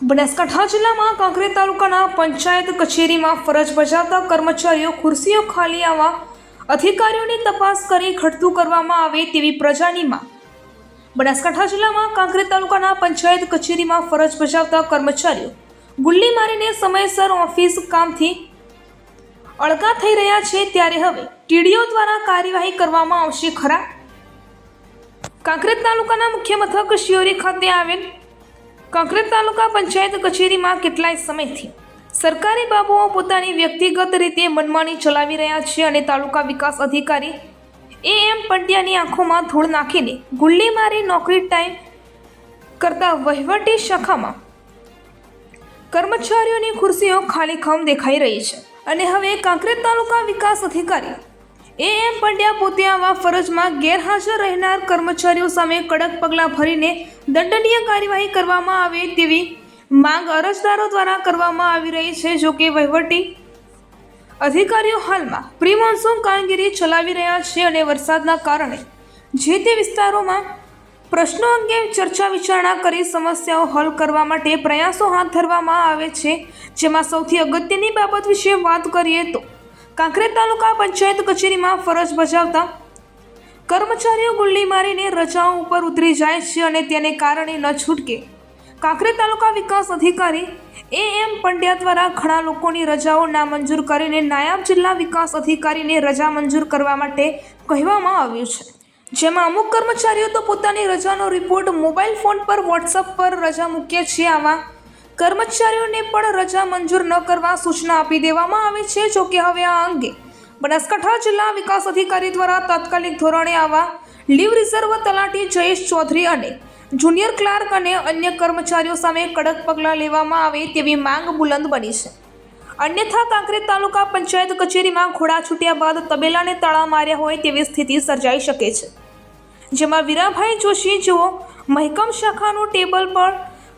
બનાસકાંઠા જિલ્લામાં કાંકરેજ તાલુકાના પંચાયત કચેરીમાં ફરજ બજાવતા કર્મચારીઓ ખુરશીઓ ખાલી આવવા અધિકારીઓની તપાસ કરી ઘટતું કરવામાં આવે તેવી પ્રજાની માંગ। બનાસકાંઠા જિલ્લામાં કાંકરેજ તાલુકાના પંચાયત કચેરીમાં ફરજ બજાવતા કર્મચારીઓ ગુલ્લી મારીને સમયસર ઓફિસ કામથી અળગા થઈ રહ્યા છે, ત્યારે હવે ટીડીઓ દ્વારા કાર્યવાહી કરવામાં આવશે ખરા? કાંકરેજ તાલુકાના મુખ્ય મથક શિયોરી ખાતે આવેલ કાંકરેજ તાલુકા પંચાયત કચેરીમાં કેટલાય સમયથી સરકારી બાબુઓ પોતાની વ્યક્તિગત રીતે મનમાની ચલાવી રહ્યા છે અને તાલુકા વિકાસ અધિકારી એમ પંડ્યાની આંખોમાં ધૂળ નાખીને ગુલ્લી મારી નોકરી ટાઈમ કરતા વહીવટી શાખામાં કર્મચારીઓની ખુરશીઓ ખાલીખમ દેખાઈ રહી છે અને હવે કાંકરેજ તાલુકા વિકાસ અધિકારી એમ પંડ્યા પોતે આવા ફરજમાં ગેરહાજર રહેનાર કર્મચારીઓ સામે કડક પગલાં ભરીને દંડનીય કાર્યવાહી કરવામાં આવે તેવી માંગ અરજદારો દ્વારા કરવામાં આવી રહી છે। જો કે વહીવટી અધિકારીઓ હાલમાં પ્રી મોન્સૂન કામગીરી ચલાવી રહ્યા છે અને વરસાદના કારણે જે તે વિસ્તારોમાં પ્રશ્નો અંગે ચર્ચા વિચારણા કરી સમસ્યાઓ હલ કરવા માટે પ્રયાસો હાથ ધરવામાં આવે છે, જેમાં સૌથી અગત્યની બાબત વિશે વાત કરીએ તો કાંકરેજ તાલુકા પંચાયત કચેરીમાં ફરજ બજાવતા કર્મચારીઓ ગુલ્લી મારીને રજાઓ ઉપર ઉતરી જાય છે અને તેને કારણે ન છૂટકે કાંકરેજ તાલુકા વિકાસ અધિકારી એમ પંડ્યા દ્વારા ઘણા લોકોની રજાઓ નામંજૂર કરીને નાયબ જિલ્લા વિકાસ અધિકારીને રજા મંજૂર કરવા માટે કહેવામાં આવ્યું છે, જેમાં અમુક કર્મચારીઓ તો પોતાની રજાનો રિપોર્ટ મોબાઈલ ફોન પર વોટ્સઅપ પર રજા મૂકે છે। આવા કર્મચારીઓને પણ રજા મંજૂર ન કરવા સૂચના આપી દેવામાં આવી છે। જો કે હવે આ અંગે બનાસકાંઠા જિલ્લા વિકાસ અધિકારી દ્વારા તાત્કાલિક ધોરણે આવા લીવ રિઝર્વ તલાટી જયેશ ચૌધરી અને જુનિયર ક્લાર્ક અને અન્ય કર્મચારીઓ સામે કડક પગલાં લેવામાં આવે તેવી માંગ બુલંદ બની છે। અન્યથા કાંકરેજ તાલુકા પંચાયત કચેરીમાં ઘોડા છૂટ્યા બાદ તબેલાને તાળા માર્યા હોય તેવી સ્થિતિ સર્જાઈ શકે છે, જેમાં વીરાભાઈ જોશી જેઓ મહેકમ શાખાનું ટેબલ પર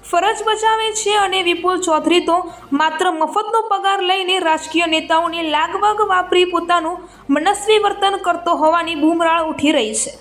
ફરજ બજાવે છે અને વિપુલ ચૌધરી તો માત્ર મફતનો પગાર લઈને રાજકીય નેતાઓની લાગવગ વાપરી પોતાનું મનસ્વી વર્તન કરતો હોવાની બૂમરાળ ઉઠી રહી છે।